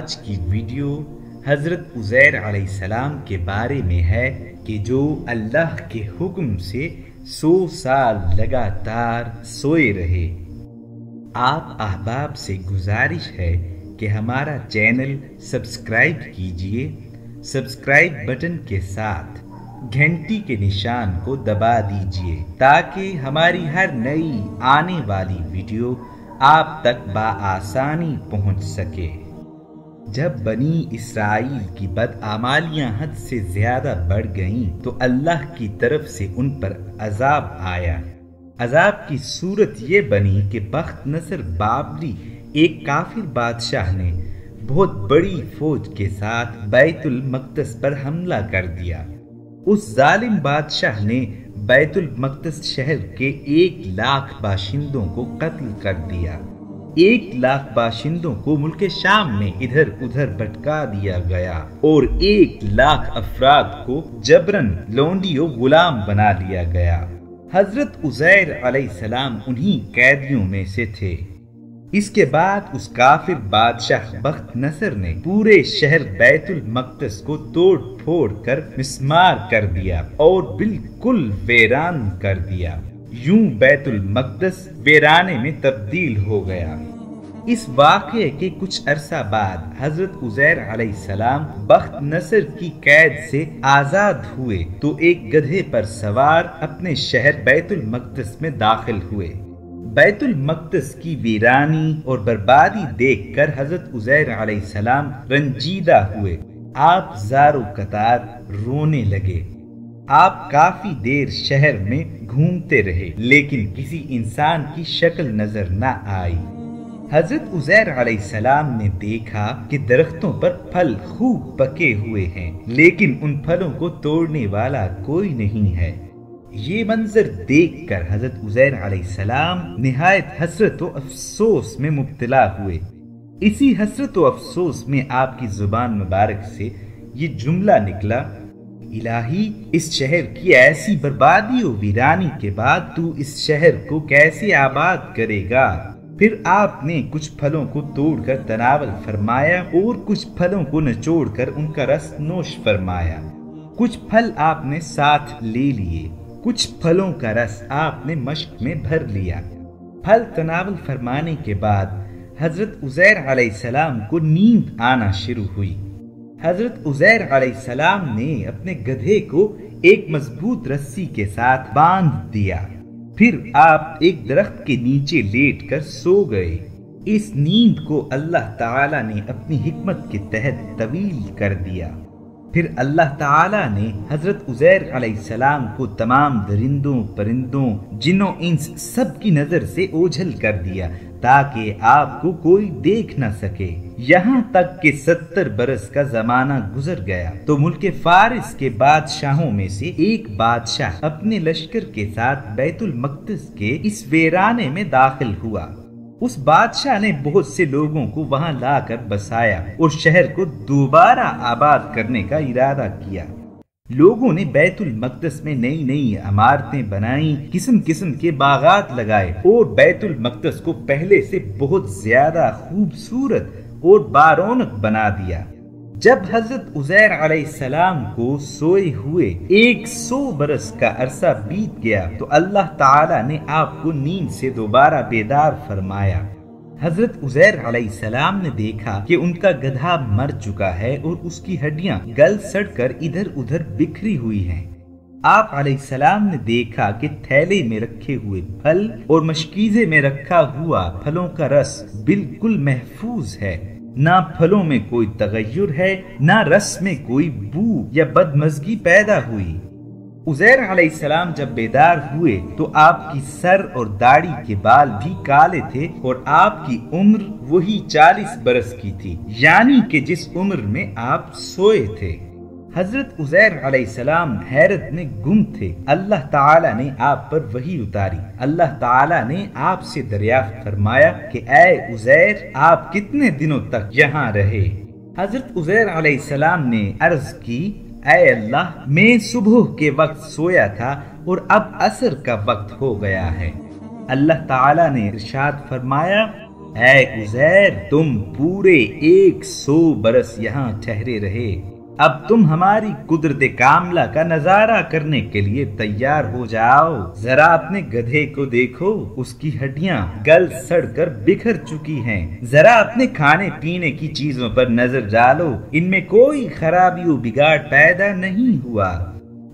آج کی ویڈیو حضرت عزیر علیہ السلام کے بارے میں ہے کہ جو اللہ کے حکم سے 100 سال لگاتار سوئے رہے۔ آپ احباب سے گزارش ہے کہ ہمارا چینل سبسکرائب کیجئے، سبسکرائب بٹن کے ساتھ گھنٹی کے نشان کو دبا دیجئے تاکہ ہماری ہر نئی آنے والی ویڈیو آپ تک بآسانی پہنچ سکے۔ جب بنی اسرائیل کی بدعمالیاں حد سے زیادہ بڑھ گئیں تو اللہ کی طرف سے ان پر عذاب آیا۔ عذاب کی صورت یہ بنی کہ بخت نصر بابلی ایک کافر بادشاہ نے بہت بڑی فوج کے ساتھ بیت المقدس پر حملہ کر دیا۔ اس ظالم بادشاہ نے بیت المقدس شہر کے 1,00,000 باشندوں کو قتل کر دیا۔ 1,00,000 باشندوں کو ملک شام میں ادھر ادھر بھٹکا دیا گیا اور 1,00,000 افراد کو جبرن لونڈی و غلام بنا لیا گیا۔ حضرت عزیر علیہ السلام انہی قیدیوں میں سے تھے۔ اس کے بعد اس کافر بادشاہ بخت نصر نے پورے شہر بیت المقدس کو توڑ پھوڑ کر مسمار کر دیا اور بالکل ویران کر دیا۔ یوں بیت المقدس ویرانے میں تبدیل ہو گیا۔ اس واقعے کے کچھ عرصہ بعد حضرت عزیر علیہ السلام بخت نصر کی قید سے آزاد ہوئے تو ایک گدھے پر سوار اپنے شہر بیت المقدس میں داخل ہوئے۔ بیت المقدس کی ویرانی اور بربادی دیکھ کر حضرت عزیر علیہ السلام رنجیدہ ہوئے۔ آپ زارو قطار رونے لگے۔ آپ کافی دیر شہر میں گھومتے رہے لیکن کسی انسان کی شکل نظر نہ آئی۔ حضرت عزیر علیہ السلام نے دیکھا کہ درختوں پر پھل خوب پکے ہوئے ہیں لیکن ان پھلوں کو توڑنے والا کوئی نہیں ہے۔ یہ منظر دیکھ کر حضرت عزیر علیہ السلام نہایت حسرت و افسوس میں مبتلا ہوئے۔ اسی حسرت و افسوس میں آپ کی زبان مبارک سے یہ جملہ نکلا، الہی اس شہر کی ایسی بربادی و ویرانی کے بعد تو اس شہر کو کیسے آباد کرے گا؟ پھر آپ نے کچھ پھلوں کو توڑ کر تناول فرمایا اور کچھ پھلوں کو نچوڑ کر ان کا رس نوش فرمایا۔ کچھ پھل آپ نے ساتھ لے لیے، کچھ پھلوں کا رس آپ نے مشک میں بھر لیا۔ پھل تناول فرمانے کے بعد حضرت عزیر علیہ السلام کو نیند آنا شروع ہوئی۔ حضرت عزیر علیہ السلام نے اپنے گدھے کو ایک مضبوط رسی کے ساتھ باندھ دیا۔ پھر آپ ایک درخت کے نیچے لیٹ کر سو گئے۔ اس نیند کو اللہ تعالی نے اپنی حکمت کے تحت طویل کر دیا۔ پھر اللہ تعالی نے حضرت عزیر علیہ السلام کو تمام درندوں پرندوں جنوں انس سب کی نظر سے اوجھل کر دیا تاکہ آپ کو کوئی دیکھ نہ سکے۔ یہاں تک کہ 70 برس کا زمانہ گزر گیا تو ملک فارس کے بادشاہوں میں سے ایک بادشاہ اپنے لشکر کے ساتھ بیت المقدس کے اس ویرانے میں داخل ہوا۔ اس بادشاہ نے بہت سے لوگوں کو وہاں لا کر بسایا اور شہر کو دوبارہ آباد کرنے کا ارادہ کیا۔ لوگوں نے بیت المقدس میں نئی نئی عمارتیں بنائیں، قسم قسم کے باغات لگائے اور بیت المقدس کو پہلے سے بہت زیادہ خوبصورت اور بارونق بنا دیا۔ جب حضرت عزیر علیہ السلام کو سوئے ہوئے 100 برس کا عرصہ بیت گیا تو اللہ تعالی نے آپ کو نیند سے دوبارہ بیدار فرمایا۔ حضرت عزیر علیہ السلام نے دیکھا کہ ان کا گدھا مر چکا ہے اور اس کی ہڈیاں گل سڑ کر ادھر ادھر بکھری ہوئی ہیں۔ آپ علیہ السلام نے دیکھا کہ تھیلے میں رکھے ہوئے پھل اور مشکیزے میں رکھا ہوا پھلوں کا رس بالکل محفوظ ہے، نہ پھلوں میں کوئی تغیر ہے، نہ رس میں کوئی بو یا بدمزگی پیدا ہوئی۔ عزیر علیہ السلام جب بیدار ہوئے تو آپ کی سر اور داڑھی کے بال بھی کالے تھے اور آپ کی عمر وہی 40 برس کی تھی، یعنی کہ جس عمر میں آپ سوئے تھے۔ حضرت عزیر علیہ السلام حیرت میں گم تھے۔ اللہ تعالی نے آپ پر وحی اتاری۔ اللہ تعالی نے آپ سے دریافت فرمایا کہ اے عزیر آپ کتنے دنوں تک یہاں رہے؟ حضرت عزیر علیہ السلام نے عرض کی، اے اللہ میں صبح کے وقت سویا تھا اور اب عصر کا وقت ہو گیا ہے۔ اللہ تعالی نے ارشاد فرمایا، اے عزیر تم پورے 100 برس یہاں ٹھہرے رہے، اب تم ہماری قدرت کاملہ کا نظارہ کرنے کے لیے تیار ہو جاؤ۔ ذرا اپنے گدھے کو دیکھو، اس کی ہڈیاں گل سڑ کر بکھر چکی ہیں۔ ذرا اپنے کھانے پینے کی چیزوں پر نظر ڈالو، ان میں کوئی خرابی و بگاڑ پیدا نہیں ہوا۔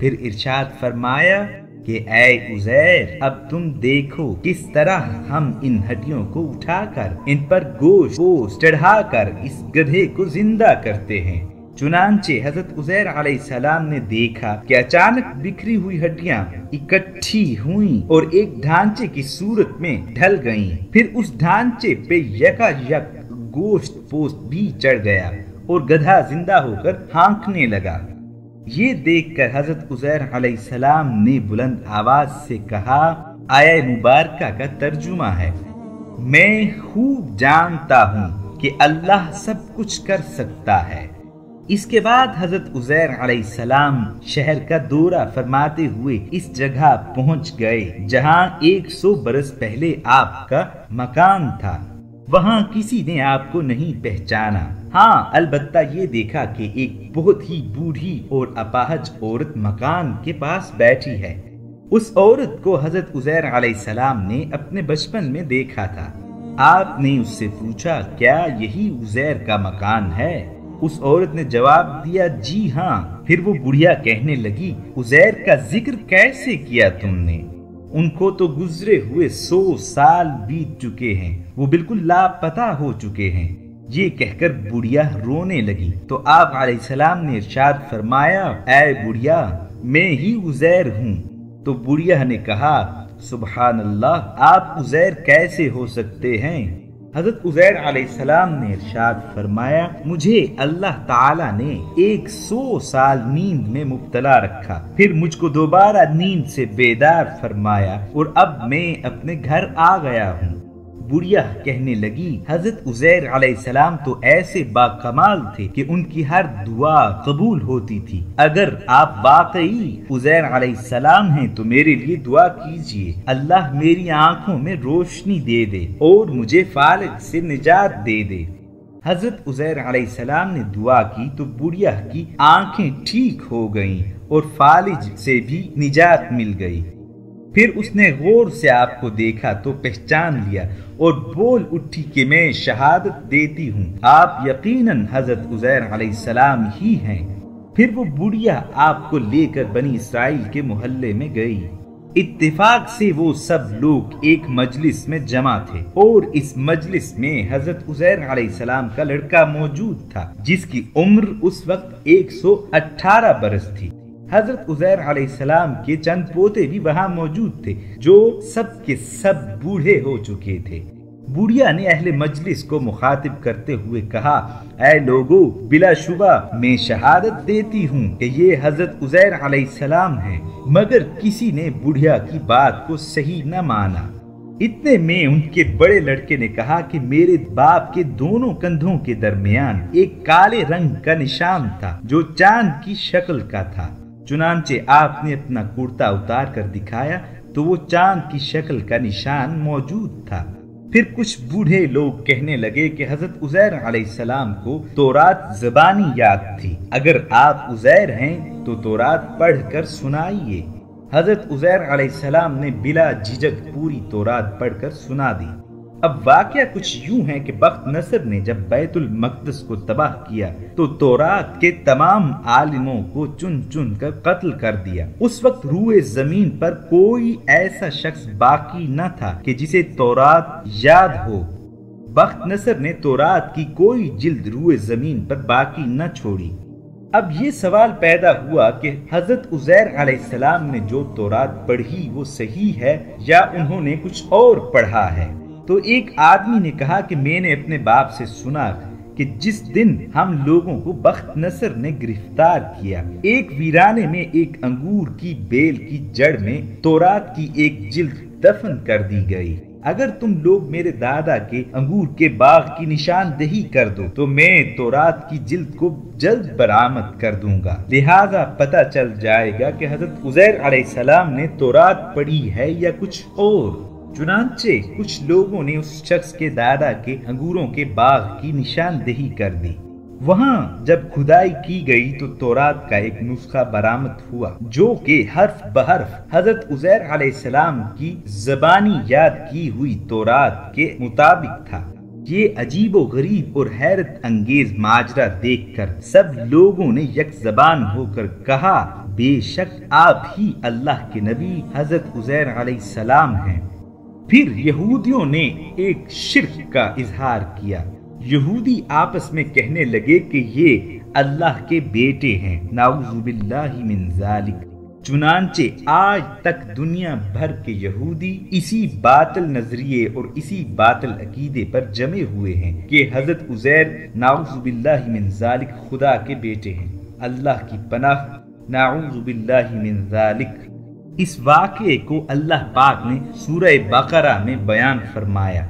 پھر ارشاد فرمایا کہ اے عزیر اب تم دیکھو کس طرح ہم ان ہڈیوں کو اٹھا کر ان پر گوشت چڑھا کر اس گدھے کو زندہ کرتے ہیں۔ چنانچہ حضرت عزیر علیہ السلام نے دیکھا کہ اچانک بکھری ہوئی ہڈیاں اکٹھی ہوئیں اور ایک ڈھانچے کی صورت میں ڈھل گئیں۔ پھر اس ڈھانچے پہ یکا یک گوشت پوست بھی چڑھ گیا اور گدھا زندہ ہو کر ہانکنے لگا۔ یہ دیکھ کر حضرت عزیر علیہ السلام نے بلند آواز سے کہا، آیہ مبارکہ کا ترجمہ ہے، میں خوب جانتا ہوں کہ اللہ سب کچھ کر سکتا ہے۔ اس کے بعد حضرت عزیر علیہ السلام شہر کا دورہ فرماتے ہوئے اس جگہ پہنچ گئے جہاں 100 برس پہلے آپ کا مکان تھا۔ وہاں کسی نے آپ کو نہیں پہچانا، ہاں البتہ یہ دیکھا کہ ایک بہت ہی بوڑھی اور اپاہج عورت مکان کے پاس بیٹھی ہے۔ اس عورت کو حضرت عزیر علیہ السلام نے اپنے بچپن میں دیکھا تھا۔ آپ نے اس سے پوچھا، کیا یہی عزیر کا مکان ہے؟ اس عورت نے جواب دیا، جی ہاں۔ پھر وہ بڑھیا کہنے لگی، عزیر کا ذکر کیسے کیا تم نے؟ ان کو تو گزرے ہوئے 100 سال بیت چکے ہیں، وہ بالکل لاپتہ ہو چکے ہیں۔ یہ کہہ کر بڑھیا رونے لگی تو آپ علیہ السلام نے ارشاد فرمایا، اے بڑھیا میں ہی عزیر ہوں۔ تو بڑھیا نے کہا، سبحان اللہ، آپ عزیر کیسے ہو سکتے ہیں؟ حضرت عزیر علیہ السلام نے ارشاد فرمایا، مجھے اللہ تعالیٰ نے 100 سال نیند میں مبتلا رکھا، پھر مجھ کو دوبارہ نیند سے بیدار فرمایا اور اب میں اپنے گھر آ گیا ہوں۔ بڑھیا کہنے لگی، حضرت عزیر علیہ السلام تو ایسے باکمال تھے کہ ان کی ہر دعا قبول ہوتی تھی۔ اگر آپ واقعی عزیر علیہ السلام ہیں تو میرے لیے دعا کیجئے، اللہ میری آنکھوں میں روشنی دے دے اور مجھے فالج سے نجات دے دے۔ حضرت عزیر علیہ السلام نے دعا کی تو بڑھیا کی آنکھیں ٹھیک ہو گئیں اور فالج سے بھی نجات مل گئی۔ پھر اس نے غور سے آپ کو دیکھا تو پہچان لیا اور بول اٹھی کہ میں شہادت دیتی ہوں آپ یقیناً حضرت عزیر علیہ السلام ہی ہیں۔ پھر وہ بڑھیا آپ کو لے کر بنی اسرائیل کے محلے میں گئی۔ اتفاق سے وہ سب لوگ ایک مجلس میں جمع تھے اور اس مجلس میں حضرت عزیر علیہ السلام کا لڑکا موجود تھا جس کی عمر اس وقت 118 برس تھی۔ حضرت عزیر علیہ السلام کے چند پوتے بھی وہاں موجود تھے جو سب کے سب بوڑھے ہو چکے تھے۔ بڑھیا نے اہل مجلس کو مخاطب کرتے ہوئے کہا، اے لوگو، بلا شبہ میں شہادت دیتی ہوں کہ یہ حضرت عزیر علیہ السلام ہیں، مگر کسی نے بڑھیا کی بات کو صحیح نہ مانا۔ اتنے میں ان کے بڑے لڑکے نے کہا کہ میرے باپ کے دونوں کندھوں کے درمیان ایک کالے رنگ کا نشان تھا جو چاند کی شکل کا تھا۔ چنانچہ آپ نے اپنا کرتا اتار کر دکھایا تو وہ چاند کی شکل کا نشان موجود تھا۔ پھر کچھ بوڑھے لوگ کہنے لگے کہ حضرت عزیر علیہ السلام کو تورات زبانی یاد تھی، اگر آپ عزیر ہیں تو تورات پڑھ کر سنائیے۔ حضرت عزیر علیہ السلام نے بلا جھجک پوری تورات پڑھ کر سنا دی۔ اب واقعہ کچھ یوں ہے کہ بخت نصر نے جب بیت المقدس کو تباہ کیا تو تورات کے تمام عالموں کو چن چن کر قتل کر دیا۔ اس وقت روئے زمین پر کوئی ایسا شخص باقی نہ تھا کہ جسے تورات یاد ہو۔ بخت نصر نے تورات کی کوئی جلد روئے زمین پر باقی نہ چھوڑی۔ اب یہ سوال پیدا ہوا کہ حضرت عزیر علیہ السلام نے جو تورات پڑھی وہ صحیح ہے یا انہوں نے کچھ اور پڑھا ہے؟ تو ایک آدمی نے کہا کہ میں نے اپنے باپ سے سنا کہ جس دن ہم لوگوں کو بخت نصر نے گرفتار کیا، ایک ویرانے میں ایک انگور کی بیل کی جڑ میں تورات کی ایک جلد دفن کر دی گئی۔ اگر تم لوگ میرے دادا کے انگور کے باغ کی نشاندہی کر دو تو میں تورات کی جلد کو جلد برآمد کر دوں گا، لہذا پتہ چل جائے گا کہ حضرت عزیر علیہ السلام نے تورات پڑھی ہے یا کچھ اور۔ چنانچہ کچھ لوگوں نے اس شخص کے دادا کے انگوروں کے باغ کی نشاندہی کر دی۔ وہاں جب کھدائی کی گئی تو تورات کا ایک نسخہ برآمد ہوا جو کہ حرف بحرف حضرت عزیر علیہ السلام کی زبانی یاد کی ہوئی تورات کے مطابق تھا۔ یہ عجیب و غریب اور حیرت انگیز ماجرا دیکھ کر سب لوگوں نے یک زبان ہو کر کہا، بے شک آپ ہی اللہ کے نبی حضرت عزیر علیہ السلام ہیں۔ پھر یہودیوں نے ایک شرک کا اظہار کیا۔ یہودی آپس میں کہنے لگے کہ یہ اللہ کے بیٹے ہیں، نعوذ باللہ من ذالک۔ چنانچہ آج تک دنیا بھر کے یہودی اسی باطل نظریے اور اسی باطل عقیدے پر جمے ہوئے ہیں کہ حضرت عزیر نعوذ باللہ من ذالک خدا کے بیٹے ہیں۔ اللہ کی پناہ، نعوذ باللہ من ذالک۔ اس واقعے کو اللہ پاک نے سورہ بقرہ میں بیان فرمایا۔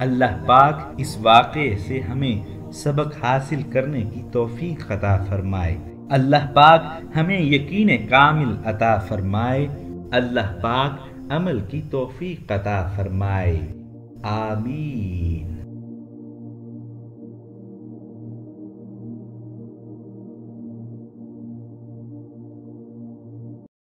اللہ پاک اس واقعے سے ہمیں سبق حاصل کرنے کی توفیق عطا فرمائے۔ اللہ پاک ہمیں یقین کامل عطا فرمائے۔ اللہ پاک عمل کی توفیق عطا فرمائے۔ آمین۔